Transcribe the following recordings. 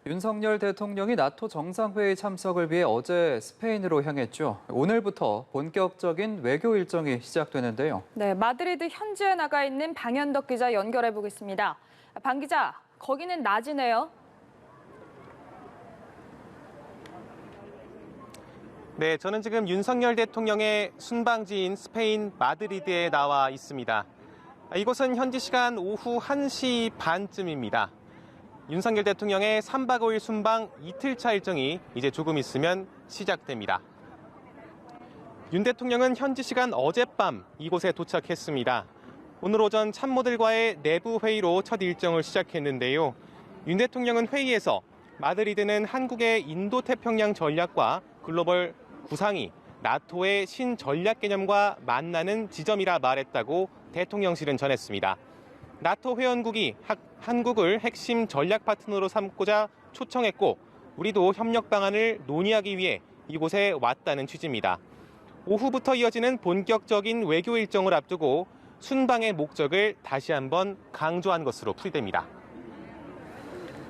윤석열 대통령이 나토 정상회의 참석을 위해 어제 스페인으로 향했죠. 오늘부터 본격적인 외교 일정이 시작되는데요. 네, 마드리드 현지에 나가 있는 방현덕 기자 연결해 보겠습니다. 방 기자, 거기는 낮이네요. 네, 저는 지금 윤석열 대통령의 순방지인 스페인 마드리드에 나와 있습니다. 이곳은 현지 시간 오후 1시 반쯤입니다. 윤석열 대통령의 3박 5일 순방 이틀차 일정이 이제 조금 있으면 시작됩니다. 윤 대통령은 현지 시간 어젯밤 이곳에 도착했습니다. 오늘 오전 참모들과의 내부 회의로 첫 일정을 시작했는데요. 윤 대통령은 회의에서 마드리드는 한국의 인도태평양 전략과 글로벌 구상이 나토의 신전략 개념과 만나는 지점이라 말했다고 대통령실은 전했습니다. 나토 회원국이 한국을 핵심 전략 파트너로 삼고자 초청했고 우리도 협력 방안을 논의하기 위해 이곳에 왔다는 취지입니다. 오후부터 이어지는 본격적인 외교 일정을 앞두고 순방의 목적을 다시 한번 강조한 것으로 풀이됩니다.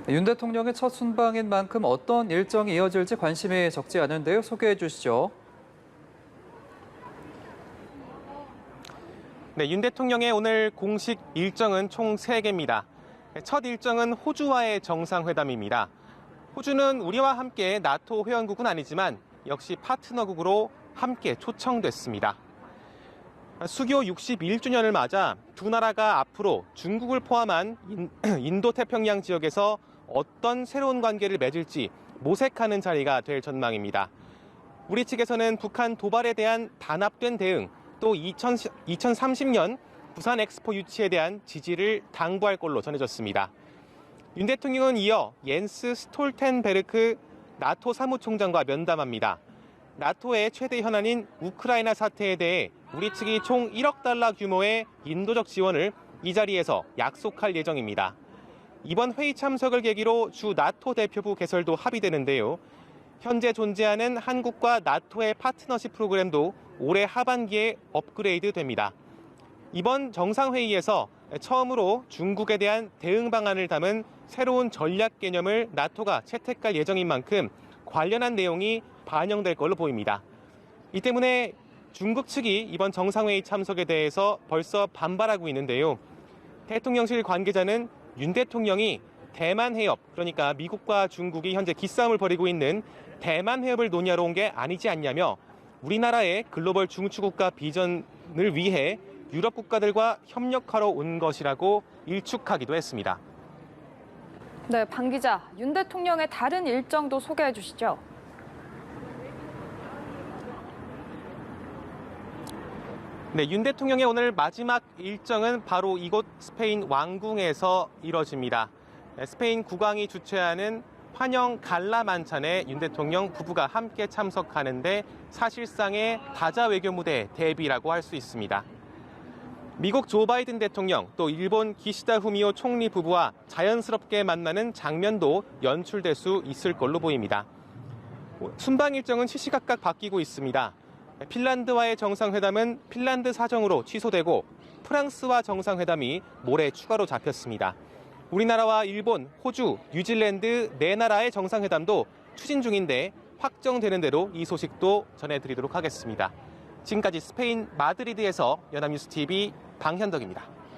윤 대통령의 첫 순방인 만큼 어떤 일정이 이어질지 관심이 적지 않은데요. 소개해 주시죠. 네, 윤 대통령의 오늘 공식 일정은 총 3개입니다. 첫 일정은 호주와의 정상회담입니다. 호주는 우리와 함께 나토 회원국은 아니지만 역시 파트너국으로 함께 초청됐습니다. 수교 61주년을 맞아 두 나라가 앞으로 중국을 포함한 인도태평양 지역에서 어떤 새로운 관계를 맺을지 모색하는 자리가 될 전망입니다. 우리 측에서는 북한 도발에 대한 단합된 대응, 또 2030년 부산 엑스포 유치에 대한 지지를 당부할 걸로 전해졌습니다. 윤 대통령은 이어 옌스 스톨텐베르크 나토 사무총장과 면담합니다. 나토의 최대 현안인 우크라이나 사태에 대해 우리 측이 총 1억 달러 규모의 인도적 지원을 이 자리에서 약속할 예정입니다. 이번 회의 참석을 계기로 주 나토 대표부 개설도 합의되는데요. 현재 존재하는 한국과 나토의 파트너십 프로그램도 올해 하반기에 업그레이드 됩니다. 이번 정상회의에서 처음으로 중국에 대한 대응 방안을 담은 새로운 전략 개념을 나토가 채택할 예정인 만큼 관련한 내용이 반영될 걸로 보입니다. 이 때문에 중국 측이 이번 정상회의 참석에 대해서 벌써 반발하고 있는데요. 대통령실 관계자는 윤 대통령이 대만 해협, 그러니까 미국과 중국이 현재 기싸움을 벌이고 있는 대만 해협을 논의하러 온 게 아니지 않냐며 우리나라의 글로벌 중추국가 비전을 위해 유럽 국가들과 협력하러 온 것이라고 일축하기도 했습니다. 네, 방 기자, 윤 대통령의 다른 일정도 소개해 주시죠. 네, 윤 대통령의 오늘 마지막 일정은 바로 이곳 스페인 왕궁에서 이뤄집니다. 스페인 국왕이 주최하는 환영 갈라 만찬에 윤 대통령 부부가 함께 참석하는데 사실상의 다자 외교 무대 대비라고 할 수 있습니다. 미국 조 바이든 대통령 또 일본 기시다 후미오 총리 부부와 자연스럽게 만나는 장면도 연출될 수 있을 걸로 보입니다. 순방 일정은 시시각각 바뀌고 있습니다. 핀란드와의 정상회담은 핀란드 사정으로 취소되고 프랑스와 정상회담이 모레 추가로 잡혔습니다. 우리나라와 일본, 호주, 뉴질랜드 4나라의 정상회담도 추진 중인데 확정되는 대로 이 소식도 전해드리도록 하겠습니다. 지금까지 스페인 마드리드에서 연합뉴스TV 방현덕입니다.